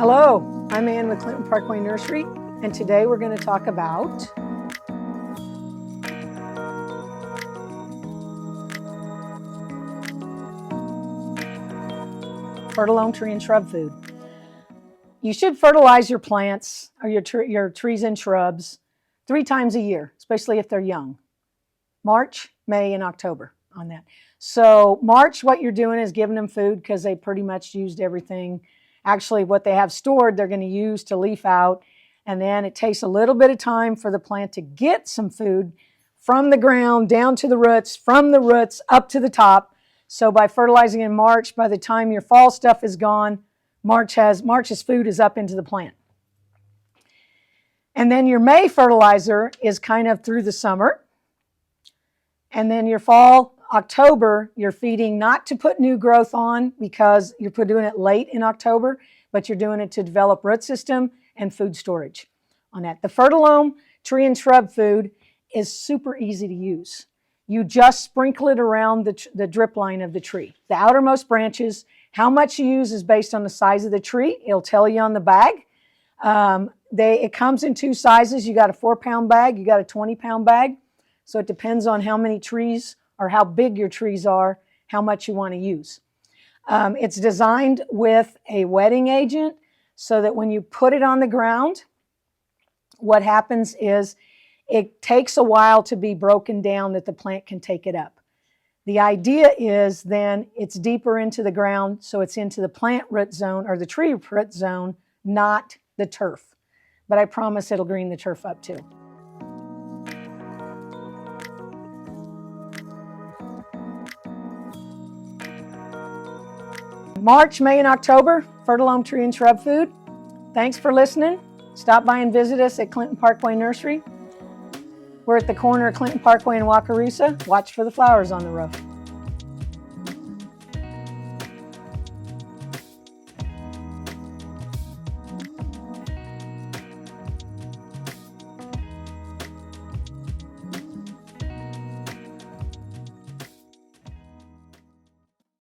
Hello, I'm Ann with Clinton Parkway Nursery, and today we're going to talk about fertile tree and shrub food. You should fertilize your plants or your trees and shrubs 3 times a year, especially if they're young. March, May, and October on that. So March, what you're doing is giving them food because they pretty much used everything. Actually, what they have stored, they're going to use to leaf out. And then it takes a little bit of time for the plant to get some food from the ground down to the roots, from the roots up to the top. So by fertilizing in March, by the time your fall stuff is gone, March's food is up into the plant. And then your May fertilizer is kind of through the summer. And then your fall, October, you're feeding not to put new growth on because you're doing it late in October, but you're doing it to develop root system and food storage on that. The Fertilome tree and shrub food is super easy to use. You just sprinkle it around the drip line of the tree. The outermost branches, how much you use is based on the size of the tree. It'll tell you on the bag. It comes in 2 sizes. You got a 4-pound bag, you got a 20-pound bag. So it depends on how many trees or how big your trees are, how much you want to use. It's designed with a wetting agent so that when you put it on the ground, what happens is it takes a while to be broken down that the plant can take it up. The idea is then it's deeper into the ground, so it's into the plant root zone or the tree root zone, not the turf. But I promise it'll green the turf up too. March, May, and October, Fertilome tree and shrub food. Thanks for listening. Stop by and visit us at Clinton Parkway Nursery. We're at the corner of Clinton Parkway and Wakarusa. Watch for the flowers on the roof.